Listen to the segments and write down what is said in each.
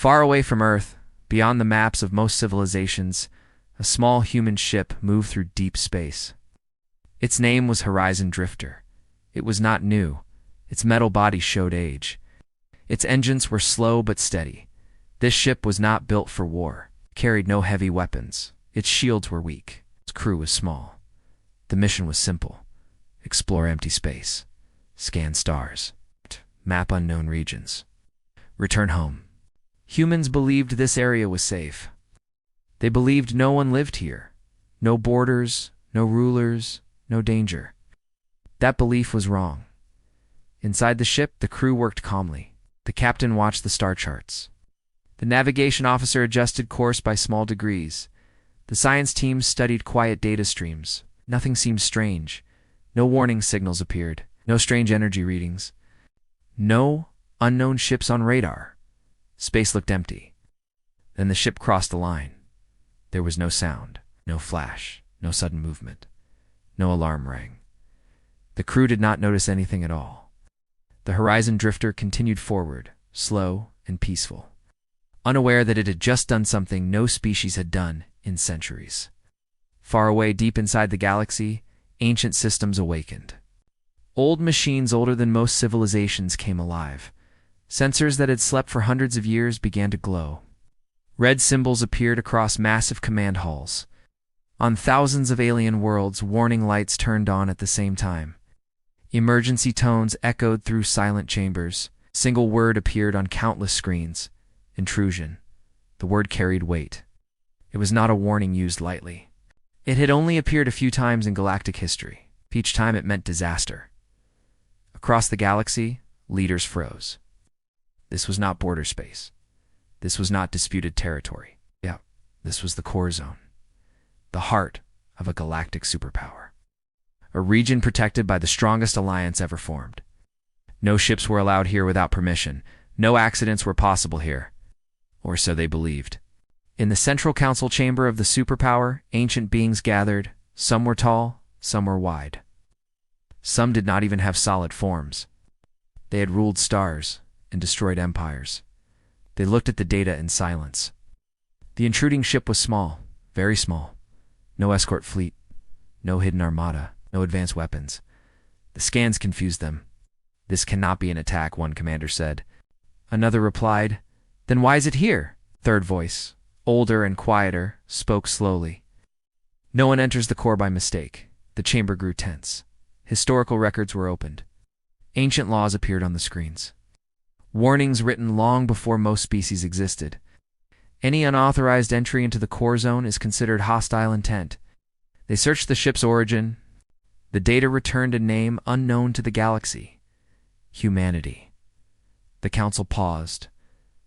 Far away from Earth, beyond the maps of most civilizations, a small human ship moved through deep space. Its name was Horizon Drifter. It was not new. Its metal body showed age. Its engines were slow but steady. This ship was not built for war. It carried no heavy weapons. Its shields were weak. Its crew was small. The mission was simple. Explore empty space. Scan stars. Map unknown regions. Return home. Humans believed this area was safe. They believed no one lived here. No borders, no rulers, no danger. That belief was wrong. Inside the ship, the crew worked calmly. The captain watched the star charts. The navigation officer adjusted course by small degrees. The science teams studied quiet data streams. Nothing seemed strange. No warning signals appeared. No strange energy readings. No unknown ships on radar. Space looked empty. Then the ship crossed the line. There was no sound, no flash, no sudden movement. No alarm rang. The crew did not notice anything at all. The Horizon Drifter continued forward, slow and peaceful, unaware that it had just done something no species had done in centuries. Far away, deep inside the galaxy, ancient systems awakened. Old machines older than most civilizations came alive. Sensors that had slept for hundreds of years began to glow. Red symbols appeared across massive command halls. On thousands of alien worlds, warning lights turned on at the same time. Emergency tones echoed through silent chambers. A single word appeared on countless screens. Intrusion. The word carried weight. It was not a warning used lightly. It had only appeared a few times in galactic history. Each time it meant disaster. Across the galaxy, leaders froze. This was not border space. This was not disputed territory. Yeah, this was the core zone. The heart of a galactic superpower. A region protected by the strongest alliance ever formed. No ships were allowed here without permission. No accidents were possible here. Or so they believed. In the central council chamber of the superpower, ancient beings gathered. Some were tall, some were wide. Some did not even have solid forms. They had ruled stars and destroyed empires. They looked at the data in silence. The intruding ship was small, very small. No escort fleet, no hidden armada, no advanced weapons. The scans confused them. This cannot be an attack, one commander said. Another replied, then why is it here? Third voice, older and quieter, spoke slowly. No one enters the core by mistake. The chamber grew tense. Historical records were opened. Ancient laws appeared on the screens. Warnings written long before most species existed. Any unauthorized entry into the core zone is considered hostile intent. They searched the ship's origin. The data returned a name unknown to the galaxy. Humanity. The council paused.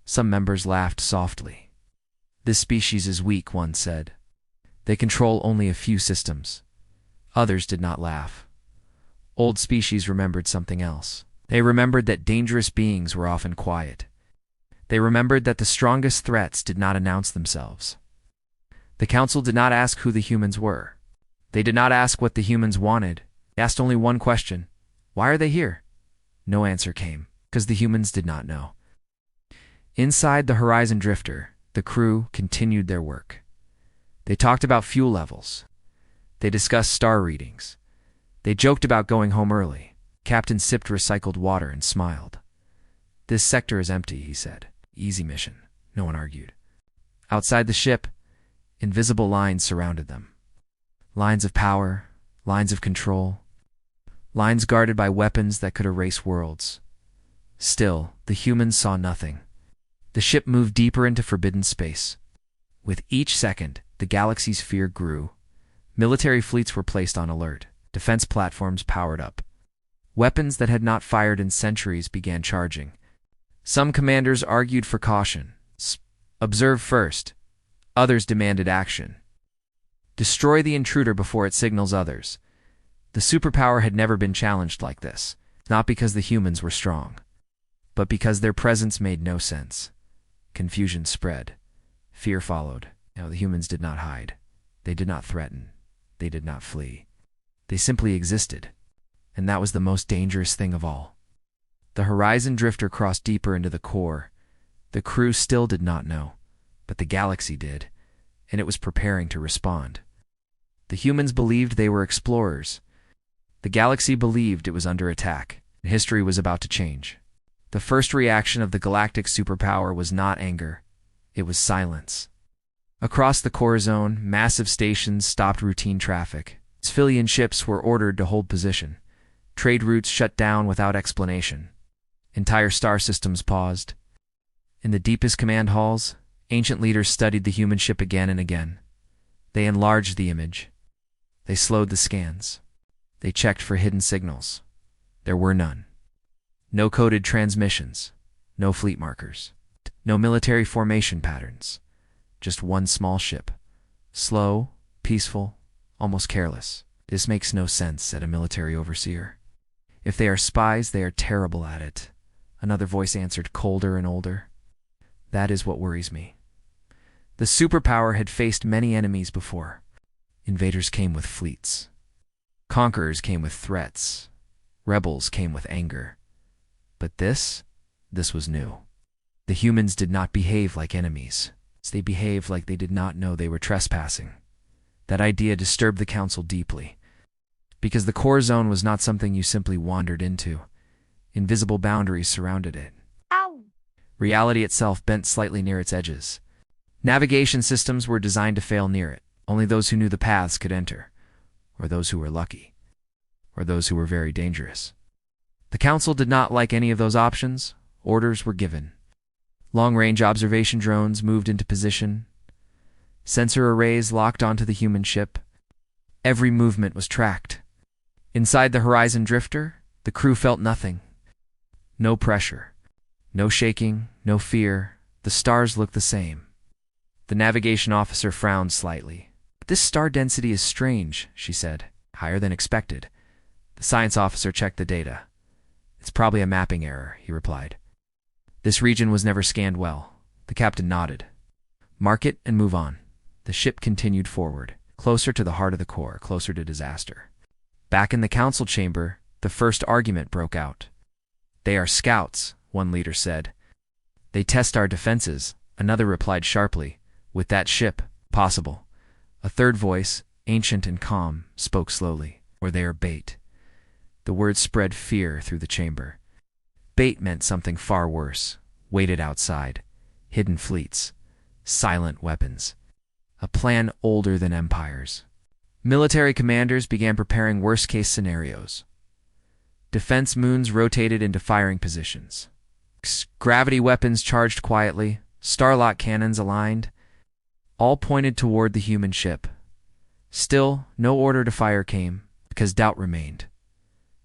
Some members laughed softly. This species is weak, one said. They control only a few systems. Others did not laugh. Old species remembered something else. They remembered that dangerous beings were often quiet. They remembered that the strongest threats did not announce themselves. The council did not ask who the humans were. They did not ask what the humans wanted. They asked only one question. Why are they here? No answer came, because the humans did not know. Inside the Horizon Drifter, the crew continued their work. They talked about fuel levels. They discussed star readings. They joked about going home early. Captain sipped recycled water and smiled. This sector is empty, he said. Easy mission. No one argued. Outside the ship, invisible lines surrounded them. Lines of power, lines of control, lines guarded by weapons that could erase worlds. Still, the humans saw nothing. The ship moved deeper into forbidden space. With each second, the galaxy's fear grew. Military fleets were placed on alert. Defense platforms powered up. Weapons that had not fired in centuries began charging. Some commanders argued for caution. Observe first. Others demanded action. Destroy the intruder before it signals others. The superpower had never been challenged like this, not because the humans were strong, but because their presence made no sense. Confusion spread. Fear followed. Now the humans did not hide. They did not threaten. They did not flee. They simply existed. And that was the most dangerous thing of all. The Horizon Drifter crossed deeper into the core. The crew still did not know, but the galaxy did, and it was preparing to respond. The humans believed they were explorers. The galaxy believed it was under attack, and history was about to change. The first reaction of the galactic superpower was not anger. It was silence. Across the core zone, massive stations stopped routine traffic. Civilian ships were ordered to hold position. Trade routes shut down without explanation. Entire star systems paused. In the deepest command halls, ancient leaders studied the human ship again and again. They enlarged the image. They slowed the scans. They checked for hidden signals. There were none. No coded transmissions. No fleet markers. No military formation patterns. Just one small ship. Slow, peaceful, almost careless. This makes no sense, said a military overseer. If they are spies, they are terrible at it. Another voice answered, colder and older. That is what worries me. The superpower had faced many enemies before. Invaders came with fleets. Conquerors came with threats. Rebels came with anger. But this was new. The humans did not behave like enemies. They behaved like they did not know they were trespassing. That idea disturbed the council deeply. Because the core zone was not something you simply wandered into. Invisible boundaries surrounded it. Ow! Reality itself bent slightly near its edges. Navigation systems were designed to fail near it. Only those who knew the paths could enter. Or those who were lucky. Or those who were very dangerous. The council did not like any of those options. Orders were given. Long-range observation drones moved into position. Sensor arrays locked onto the human ship. Every movement was tracked. Inside the Horizon Drifter, the crew felt nothing. No pressure. No shaking, no fear. The stars looked the same. The navigation officer frowned slightly. This star density is strange, she said. Higher than expected. The science officer checked the data. It's probably a mapping error, he replied. This region was never scanned well. The captain nodded. Mark it and move on. The ship continued forward, closer to the heart of the core, closer to disaster. Back in the council chamber, the first argument broke out. They are scouts, one leader said. They test our defenses, another replied sharply. With that ship, possible. A third voice, ancient and calm, spoke slowly. Or they are bait. The words spread fear through the chamber. Bait meant something far worse. Waited outside. Hidden fleets. Silent weapons. A plan older than empires. Military commanders began preparing worst-case scenarios. Defense moons rotated into firing positions. Gravity weapons charged quietly. Starlock cannons aligned. All pointed toward the human ship. Still, no order to fire came, because doubt remained.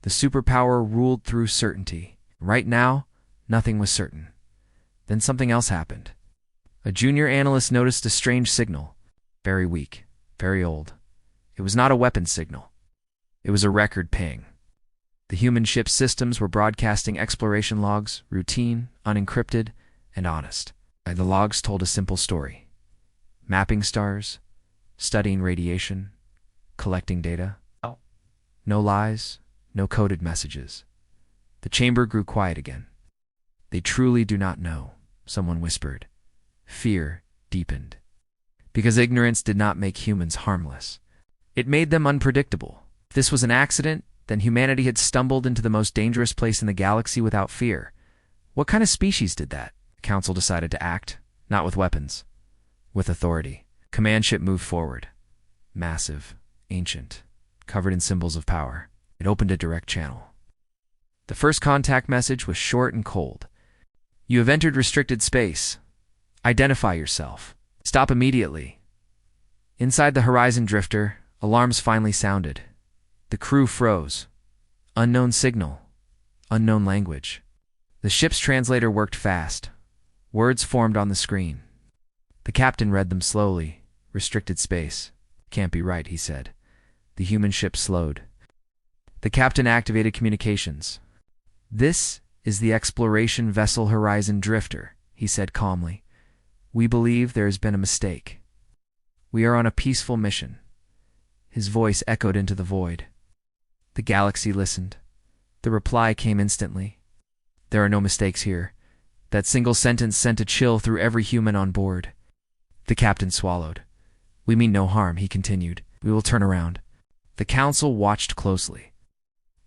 The superpower ruled through certainty. Right now, nothing was certain. Then something else happened. A junior analyst noticed a strange signal. Very weak, very old. It was not a weapon signal. It was a record ping. The human ship's systems were broadcasting exploration logs, routine, unencrypted, and honest. The logs told a simple story. Mapping stars, studying radiation, collecting data. No lies, no coded messages. The chamber grew quiet again. They truly do not know, someone whispered. Fear deepened. Because ignorance did not make humans harmless. It made them unpredictable. If this was an accident, then humanity had stumbled into the most dangerous place in the galaxy without fear. What kind of species did that? The council decided to act, not with weapons, with authority. Command ship moved forward. Massive, ancient, covered in symbols of power. It opened a direct channel. The first contact message was short and cold. You have entered restricted space. Identify yourself. Stop immediately. Inside the Horizon Drifter, alarms finally sounded. The crew froze. Unknown signal. Unknown language. The ship's translator worked fast. Words formed on the screen. The captain read them slowly. Restricted space. Can't be right, he said. The human ship slowed. The captain activated communications. This is the exploration vessel Horizon Drifter, he said calmly. We believe there has been a mistake. We are on a peaceful mission. His voice echoed into the void. The galaxy listened. The reply came instantly. There are no mistakes here. That single sentence sent a chill through every human on board. The captain swallowed. "We mean no harm," he continued. "We will turn around." The council watched closely.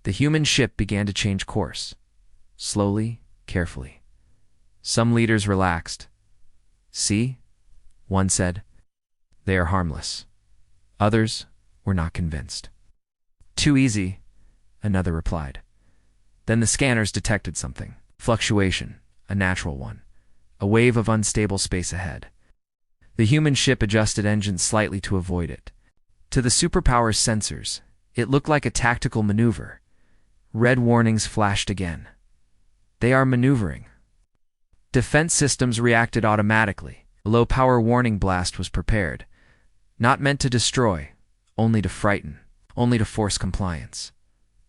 The human ship began to change course. Slowly, carefully. Some leaders relaxed. "See?" one said. "They are harmless." Others were not convinced. "Too easy," another replied. Then the scanners detected something. Fluctuation, a natural one. A wave of unstable space ahead. The human ship adjusted engines slightly to avoid it. To the superpower's sensors, it looked like a tactical maneuver. Red warnings flashed again. "They are maneuvering." Defense systems reacted automatically. A low-power warning blast was prepared. Not meant to destroy, only to frighten, only to force compliance.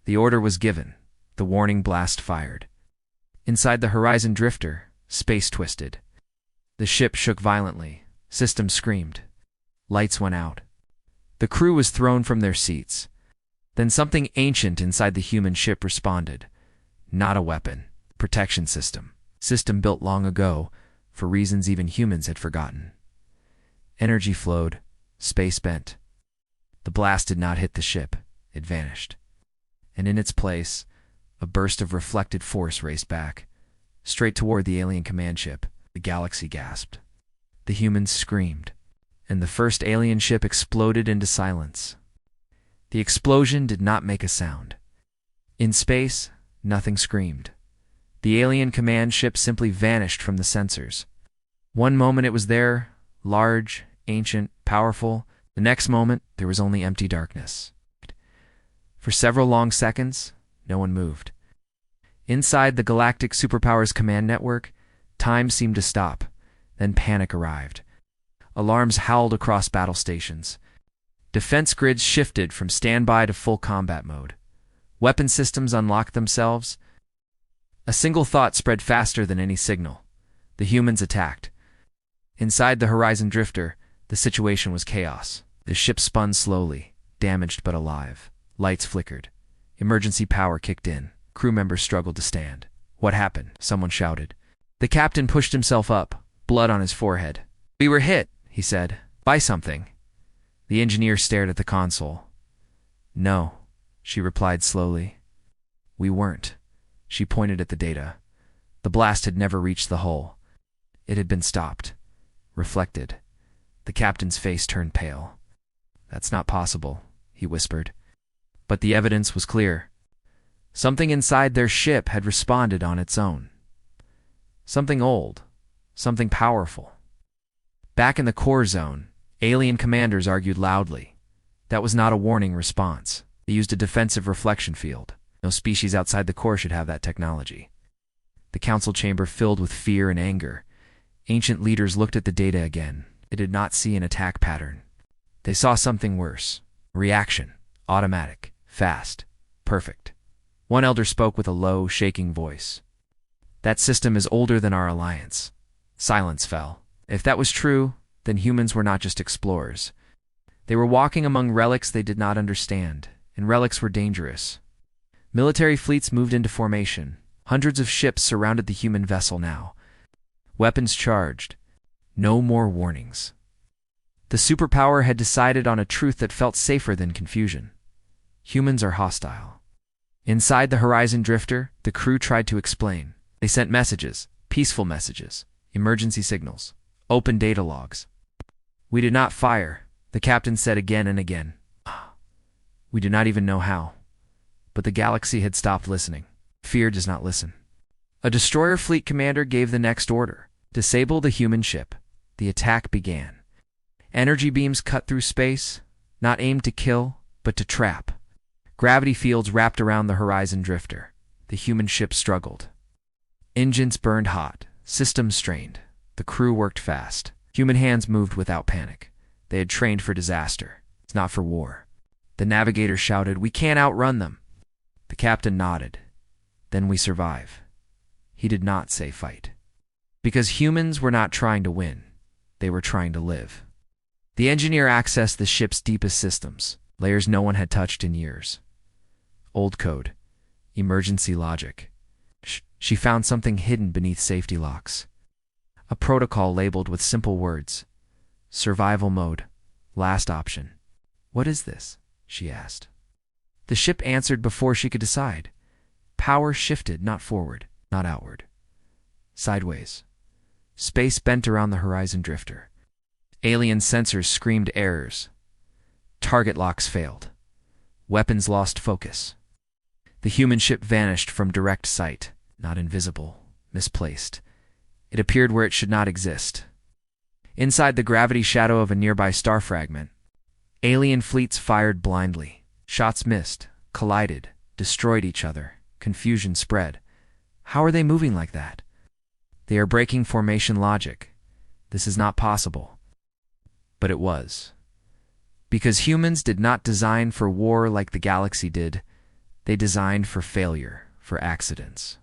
The order was given. The warning blast fired. Inside the Horizon Drifter, space twisted. The ship shook violently. Systems screamed. Lights went out. The crew was thrown from their seats. Then something ancient inside the human ship responded. Not a weapon. Protection system. System built long ago, for reasons even humans had forgotten. Energy flowed. Space bent. The blast did not hit the ship. It vanished. And in its place, a burst of reflected force raced back, straight toward the alien command ship. The galaxy gasped. The humans screamed, and the first alien ship exploded into silence. The explosion did not make a sound. In space, nothing screamed. The alien command ship simply vanished from the sensors. One moment it was there, large, ancient, powerful. The next moment, there was only empty darkness. For several long seconds, no one moved. Inside the Galactic Superpower's command network, time seemed to stop. Then panic arrived. Alarms howled across battle stations. Defense grids shifted from standby to full combat mode. Weapon systems unlocked themselves. A single thought spread faster than any signal. The humans attacked. Inside the Horizon Drifter, the situation was chaos. The ship spun slowly, damaged but alive. Lights flickered. Emergency power kicked in. Crew members struggled to stand. "What happened?" someone shouted. The captain pushed himself up, blood on his forehead. "We were hit," he said, "by something." The engineer stared at the console. "No," she replied slowly. "We weren't." She pointed at the data. The blast had never reached the hull. It had been stopped. Reflected. The captain's face turned pale. "That's not possible," he whispered. But the evidence was clear. Something inside their ship had responded on its own. Something old. Something powerful. Back in the core zone, alien commanders argued loudly. That was not a warning response. They used a defensive reflection field. No species outside the core should have that technology. The council chamber filled with fear and anger. Ancient leaders looked at the data again. They did not see an attack pattern. They saw something worse. Reaction. Automatic. Fast. Perfect. One elder spoke with a low, shaking voice. "That system is older than our alliance." Silence fell. If that was true, then humans were not just explorers. They were walking among relics they did not understand, and relics were dangerous. Military fleets moved into formation. Hundreds of ships surrounded the human vessel now. Weapons charged. No more warnings. The superpower had decided on a truth that felt safer than confusion. Humans are hostile. Inside the Horizon Drifter, the crew tried to explain. They sent messages, peaceful messages, emergency signals, open data logs. "We did not fire," the captain said again and again. "We do not even know how." But the galaxy had stopped listening. Fear does not listen. A destroyer fleet commander gave the next order. "Disable the human ship." The attack began. Energy beams cut through space, not aimed to kill, but to trap. Gravity fields wrapped around the Horizon Drifter. The human ship struggled. Engines burned hot, systems strained. The crew worked fast. Human hands moved without panic. They had trained for disaster, not for war. The navigator shouted, "We can't outrun them." The captain nodded. "Then we survive." He did not say fight. Because humans were not trying to win. They were trying to live. The engineer accessed the ship's deepest systems, layers no one had touched in years. Old code. Emergency logic. She found something hidden beneath safety locks. A protocol labeled with simple words. Survival mode. Last option. What is this? She asked. The ship answered before she could decide. Power shifted, not forward, not outward. Sideways. Space bent around the Horizon Drifter. Alien sensors screamed errors. Target locks failed. Weapons lost focus. The human ship vanished from direct sight, not invisible, misplaced. It appeared where it should not exist. Inside the gravity shadow of a nearby star fragment, alien fleets fired blindly. Shots missed, collided, destroyed each other. Confusion spread. How are they moving like that? They are breaking formation logic. This is not possible. But it was. Because humans did not design for war like the galaxy did. They designed for failure, for accidents.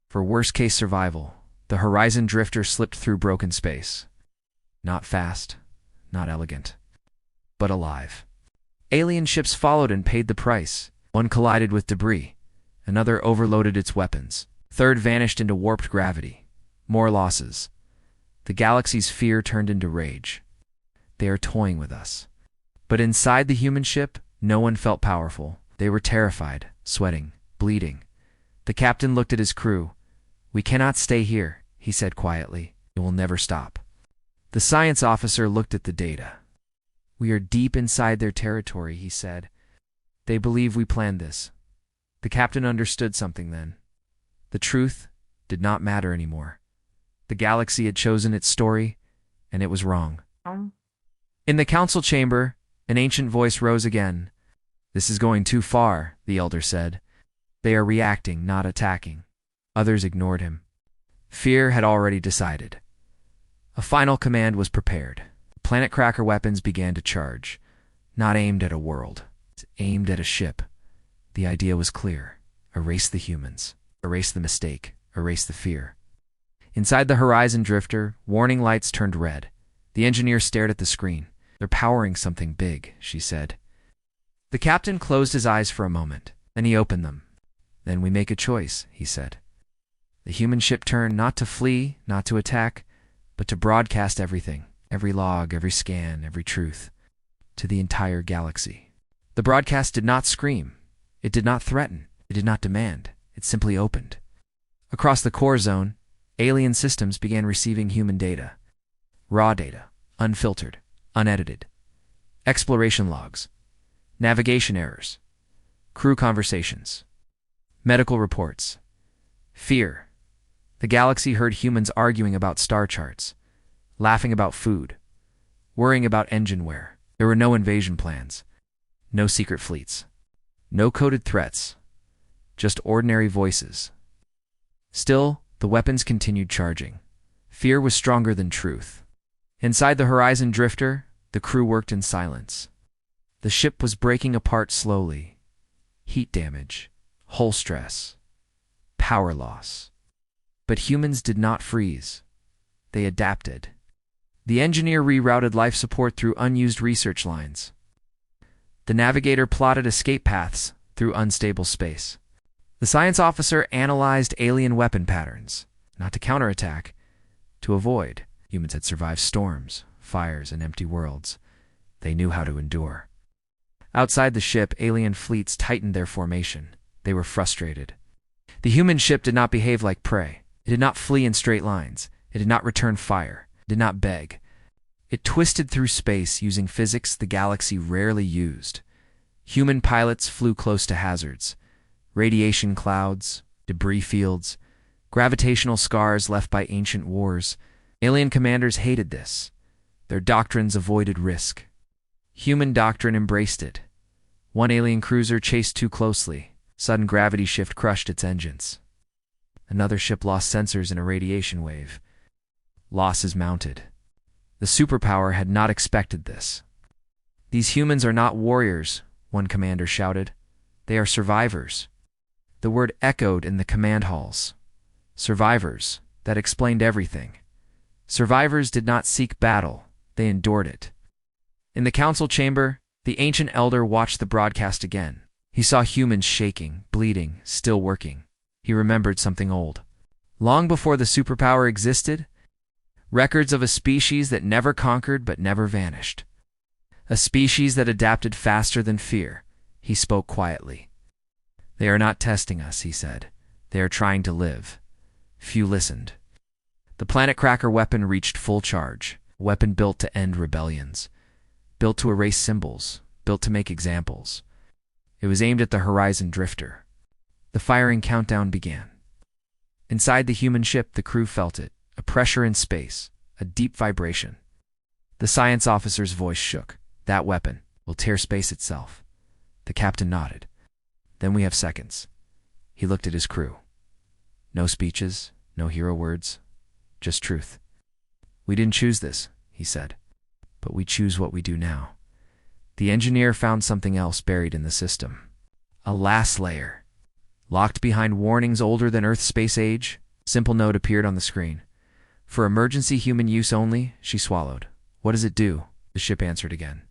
For worst-case survival, the Horizon Drifter slipped through broken space. Not fast, not elegant, but alive. Alien ships followed and paid the price. One collided with debris. Another overloaded its weapons. Third vanished into warped gravity. More losses. The galaxy's fear turned into rage. They are toying with us. But inside the human ship, no one felt powerful. They were terrified, sweating, bleeding. The captain looked at his crew. We cannot stay here, he said quietly. It will never stop. The science officer looked at the data. We are deep inside their territory, he said. They believe we planned this. The captain understood something then. The truth did not matter anymore. The galaxy had chosen its story, and it was wrong. In the council chamber, an ancient voice rose again. This is going too far, the elder said. They are reacting, not attacking. Others ignored him. Fear had already decided. A final command was prepared. Planet Cracker weapons began to charge, not aimed at a world, aimed at a ship. The idea was clear. Erase the humans. Erase the mistake. Erase the fear. Inside the Horizon Drifter, warning lights turned red. The engineer stared at the screen. They're powering something big, she said. The captain closed his eyes for a moment. Then he opened them. Then we make a choice, he said. The human ship turned not to flee, not to attack, but to broadcast everything. Every log, every scan, every truth. To the entire galaxy. The broadcast did not scream. It did not threaten. It did not demand. It simply opened. Across the core zone, alien systems began receiving human data. Raw data, unfiltered, unedited. Exploration logs. Navigation errors. Crew conversations. Medical reports. Fear. The galaxy heard humans arguing about star charts, laughing about food, worrying about engine wear. There were no invasion plans, no secret fleets, no coded threats, just ordinary voices. Still, the weapons continued charging. Fear was stronger than truth. Inside the Horizon Drifter, the crew worked in silence. The ship was breaking apart slowly. Heat damage, hull stress, power loss. But humans did not freeze. They adapted. The engineer rerouted life support through unused research lines. The navigator plotted escape paths through unstable space. The science officer analyzed alien weapon patterns, not to counterattack, to avoid. Humans had survived storms, fires, and empty worlds. They knew how to endure. Outside the ship, alien fleets tightened their formation. They were frustrated. The human ship did not behave like prey. It did not flee in straight lines. It did not return fire. It did not beg. It twisted through space using physics the galaxy rarely used. Human pilots flew close to hazards. Radiation clouds, debris fields, gravitational scars left by ancient wars. Alien commanders hated this. Their doctrines avoided risk. Human doctrine embraced it. One alien cruiser chased too closely. Sudden gravity shift crushed its engines. Another ship lost sensors in a radiation wave. Losses mounted. The superpower had not expected this. These humans are not warriors, one commander shouted. They are survivors. The word echoed in the command halls. Survivors. That explained everything. Survivors did not seek battle. They endured it. In the council chamber, the ancient elder watched the broadcast again. He saw humans shaking, bleeding, still working. He remembered something old. Long before the superpower existed, records of a species that never conquered but never vanished. A species that adapted faster than fear. He spoke quietly. "They are not testing us," he said. "They are trying to live." Few listened. The planet cracker weapon reached full charge. A weapon built to end rebellions. Built to erase symbols. Built to make examples. It was aimed at the Horizon Drifter. The firing countdown began. Inside the human ship, the crew felt it. A pressure in space. A deep vibration. The science officer's voice shook. "That weapon will tear space itself." The captain nodded. "Then we have seconds." He looked at his crew. No speeches, no hero words, just truth. "We didn't choose this," he said, "but we choose what we do now." The engineer found something else buried in the system. A last layer. Locked behind warnings older than Earth's space age, a simple note appeared on the screen. "For emergency human use only," she swallowed. "What does it do?" The ship answered again.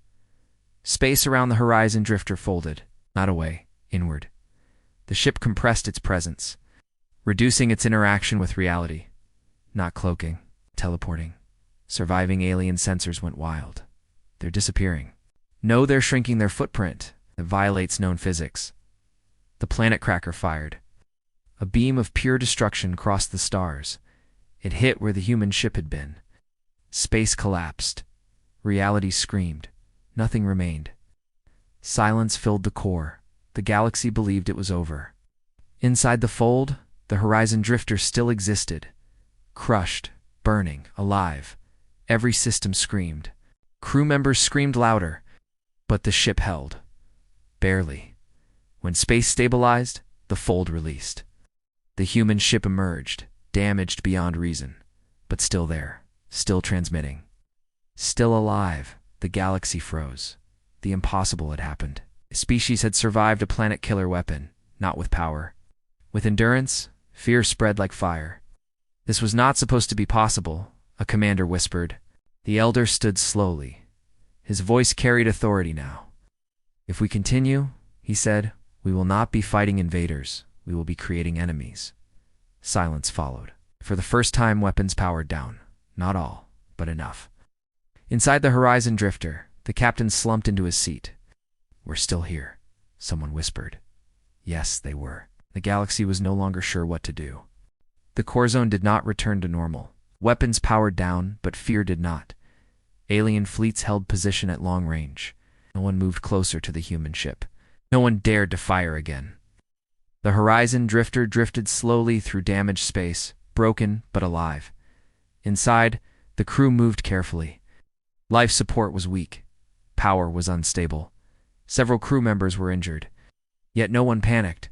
Space around the Horizon Drifter folded, not away, inward. The ship compressed its presence, reducing its interaction with reality. Not cloaking, teleporting. Surviving alien sensors went wild. They're disappearing. No, they're shrinking their footprint. It violates known physics. The planet cracker fired. A beam of pure destruction crossed the stars. It hit where the human ship had been. Space collapsed. Reality screamed. Nothing remained. Silence filled the core. The galaxy believed it was over. Inside the fold, the Horizon Drifter still existed. Crushed, burning, alive. Every system screamed. Crew members screamed louder. But the ship held. Barely. When space stabilized, the fold released. The human ship emerged, damaged beyond reason, but still there, still transmitting. Still alive, the galaxy froze. The impossible had happened. The species had survived a planet-killer weapon, not with power. With endurance, fear spread like fire. "This was not supposed to be possible," a commander whispered. The elder stood slowly. His voice carried authority now. "If we continue," he said, "we will not be fighting invaders. We will be creating enemies." Silence followed. For the first time, weapons powered down. Not all, but enough. Inside the Horizon Drifter, the captain slumped into his seat. "We're still here," someone whispered. Yes, they were. The galaxy was no longer sure what to do. The core zone did not return to normal. Weapons powered down, but fear did not. Alien fleets held position at long range. No one moved closer to the human ship. No one dared to fire again. The Horizon Drifter drifted slowly through damaged space, broken but alive. Inside, the crew moved carefully. Life support was weak. Power was unstable. Several crew members were injured. Yet no one panicked.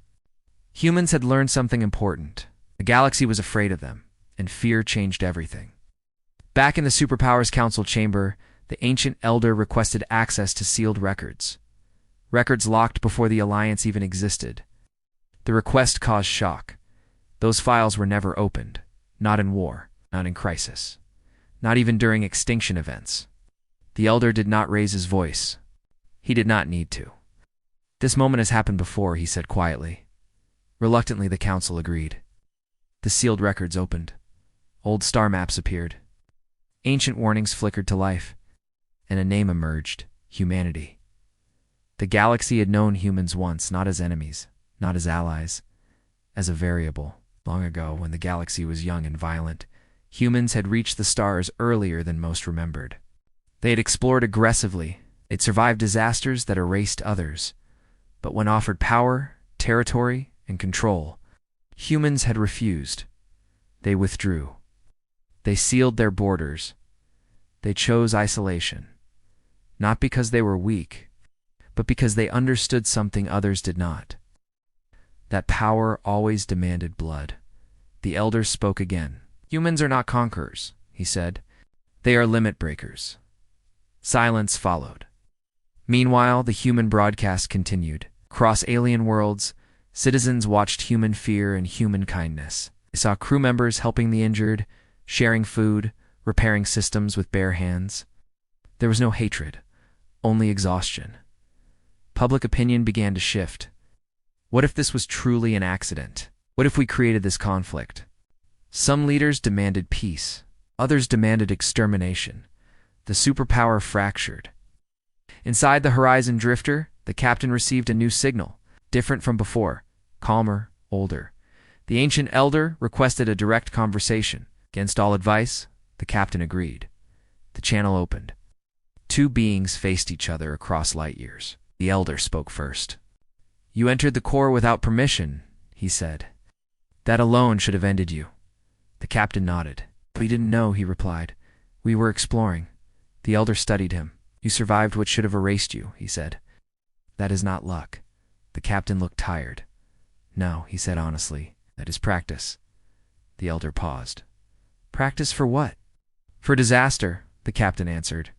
Humans had learned something important. The galaxy was afraid of them, and fear changed everything. Back in the Superpowers Council chamber, the ancient elder requested access to sealed records. Records locked before the Alliance even existed. The request caused shock. Those files were never opened. Not in war, not in crisis. Not even during extinction events. The elder did not raise his voice. He did not need to. "This moment has happened before," he said quietly. Reluctantly, the council agreed. The sealed records opened. Old star maps appeared. Ancient warnings flickered to life. And a name emerged: humanity. The galaxy had known humans once, not as enemies, not as allies, as a variable. Long ago, when the galaxy was young and violent, humans had reached the stars earlier than most remembered. They had explored aggressively. They'd survived disasters that erased others. But when offered power, territory, and control, humans had refused. They withdrew. They sealed their borders. They chose isolation. Not because they were weak, but because they understood something others did not. That power always demanded blood. The elder spoke again. "Humans are not conquerors," he said. "They are limit breakers." Silence followed. Meanwhile, the human broadcast continued. Across alien worlds, citizens watched human fear and human kindness. They saw crew members helping the injured, sharing food, repairing systems with bare hands. There was no hatred, only exhaustion. Public opinion began to shift. What if this was truly an accident? What if we created this conflict? Some leaders demanded peace. Others demanded extermination. The superpower fractured. Inside the Horizon Drifter, the captain received a new signal, different from before, calmer, older. The ancient elder requested a direct conversation. Against all advice, the captain agreed. The channel opened. Two beings faced each other across light years. The elder spoke first. "You entered the core without permission," he said. "That alone should have ended you." The captain nodded. "We didn't know," he replied. "We were exploring." The elder studied him. "You survived what should have erased you," he said. "That is not luck." The captain looked tired. "No," he said honestly. "That is practice." The elder paused. "Practice for what?" "For disaster," the captain answered.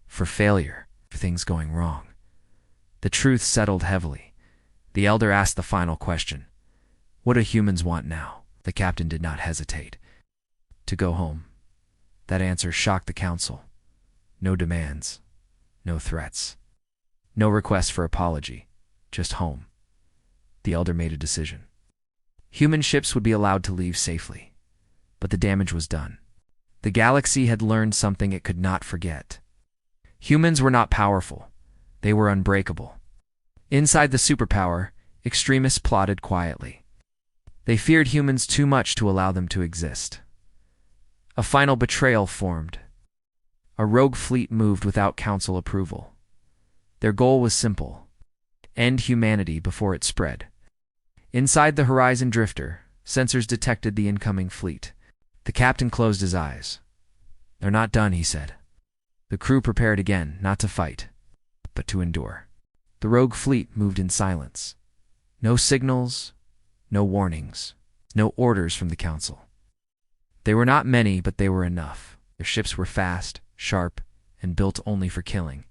"For failure, for things going wrong." The truth settled heavily. The elder asked the final question. "What do humans want now?" The captain did not hesitate. "To go home." That answer shocked the council. No demands, no threats, no request for apology, just home. The elder made a decision. Human ships would be allowed to leave safely, but the damage was done. The galaxy had learned something it could not forget. Humans were not powerful. They were unbreakable. Inside the superpower, extremists plotted quietly. They feared humans too much to allow them to exist. A final betrayal formed. A rogue fleet moved without council approval. Their goal was simple: end humanity before it spread. Inside the Horizon Drifter, sensors detected the incoming fleet. The captain closed his eyes. "They're not done," he said. The crew prepared again, not to fight, but to endure. The rogue fleet moved in silence. No signals, no warnings, no orders from the council. They were not many, but they were enough. Their ships were fast, sharp, and built only for killing.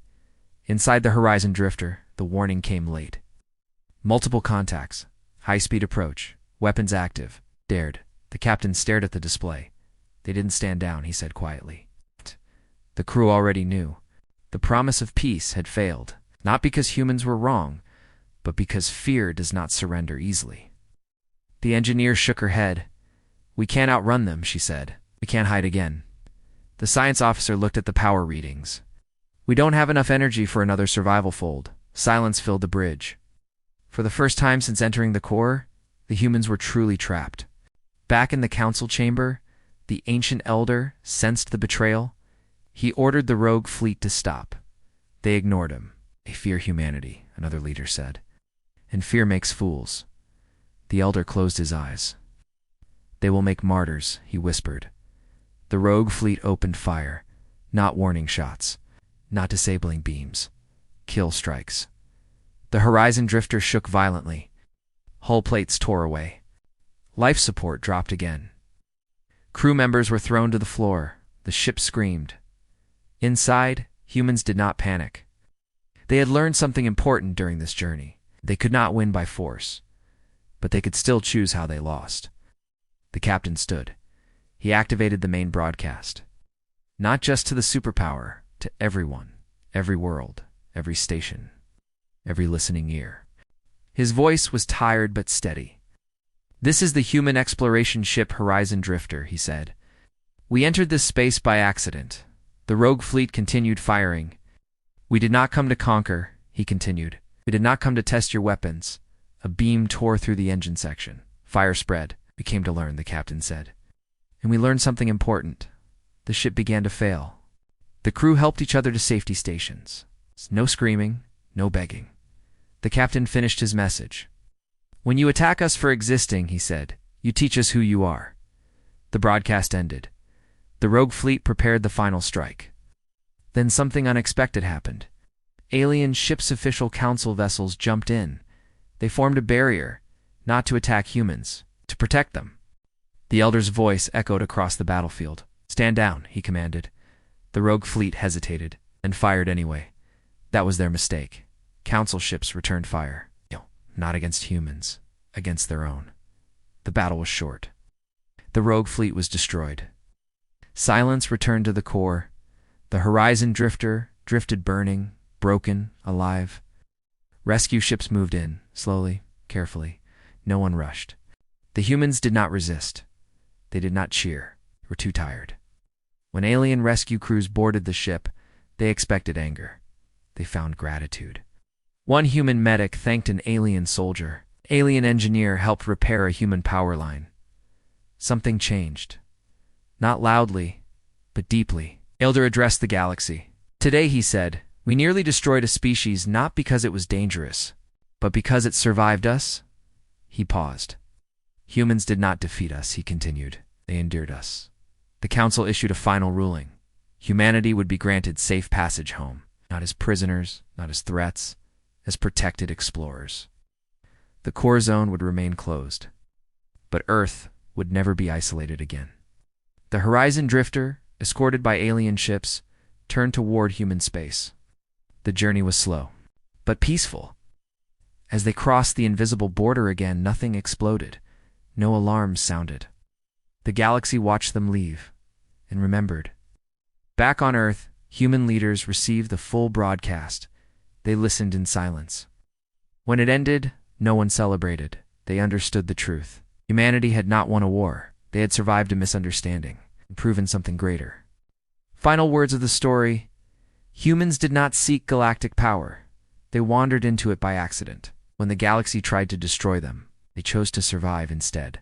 Inside the Horizon Drifter, the warning came late. Multiple contacts, high-speed approach, weapons active, dared. The captain stared at the display. "They didn't stand down," he said quietly. The crew already knew. The promise of peace had failed, not because humans were wrong, but because fear does not surrender easily. The engineer shook her head. "We can't outrun them," she said. "We can't hide again." The science officer looked at the power readings. "We don't have enough energy for another survival fold." Silence filled the bridge. For the first time since entering the core, the humans were truly trapped. Back in the council chamber, the ancient elder sensed the betrayal. He ordered the rogue fleet to stop. They ignored him. "They fear humanity," another leader said. "And fear makes fools." The elder closed his eyes. "They will make martyrs," he whispered. The rogue fleet opened fire. Not warning shots, not disabling beams. Kill strikes. The Horizon Drifter shook violently. Hull plates tore away. Life support dropped again. Crew members were thrown to the floor. The ship screamed. Inside, humans did not panic. They had learned something important during this journey. They could not win by force, but they could still choose how they lost. The captain stood. He activated the main broadcast. Not just to the superpower, to everyone, every world, every station, every listening ear. His voice was tired but steady. "This is the human exploration ship Horizon Drifter," he said. "We entered this space by accident." The rogue fleet continued firing. "We did not come to conquer," he continued. "We did not come to test your weapons." A beam tore through the engine section. Fire spread. "We came to learn," the captain said. "And we learned something important." The ship began to fail. The crew helped each other to safety stations. No screaming, no begging. The captain finished his message. "When you attack us for existing," he said, "you teach us who you are." The broadcast ended. The rogue fleet prepared the final strike. Then something unexpected happened. Alien Ships Official Council vessels jumped in. They formed a barrier, not to attack humans, to protect them. The elder's voice echoed across the battlefield. "Stand down," he commanded. The rogue fleet hesitated, and fired anyway. That was their mistake. Council ships returned fire. Not against humans, against their own. The battle was short. The rogue fleet was destroyed. Silence returned to the core. The Horizon Drifter drifted burning, broken, alive. Rescue ships moved in, slowly, carefully. No one rushed. The humans did not resist. They did not cheer. They were too tired. When alien rescue crews boarded the ship, they expected anger. They found gratitude. One human medic thanked an alien soldier. Alien engineer helped repair a human power line. Something changed. Not loudly, but deeply. Elder addressed the galaxy. Today, he said, we nearly destroyed a species not because it was dangerous, but because it survived us. He paused. Humans did not defeat us, he continued. They endured us. The council issued a final ruling. Humanity would be granted safe passage home, not as prisoners, not as threats, as protected explorers. The core zone would remain closed, but Earth would never be isolated again. The Horizon Drifter, escorted by alien ships, turned toward human space. The journey was slow, but peaceful. As they crossed the invisible border again, nothing exploded. No alarms sounded. The galaxy watched them leave, and remembered. Back on Earth, human leaders received the full broadcast. They listened in silence. When it ended, no one celebrated. They understood the truth. Humanity had not won a war. They had survived a misunderstanding and proven something greater. Final words of the story: humans did not seek galactic power. They wandered into it by accident. When the galaxy tried to destroy them, they chose to survive instead.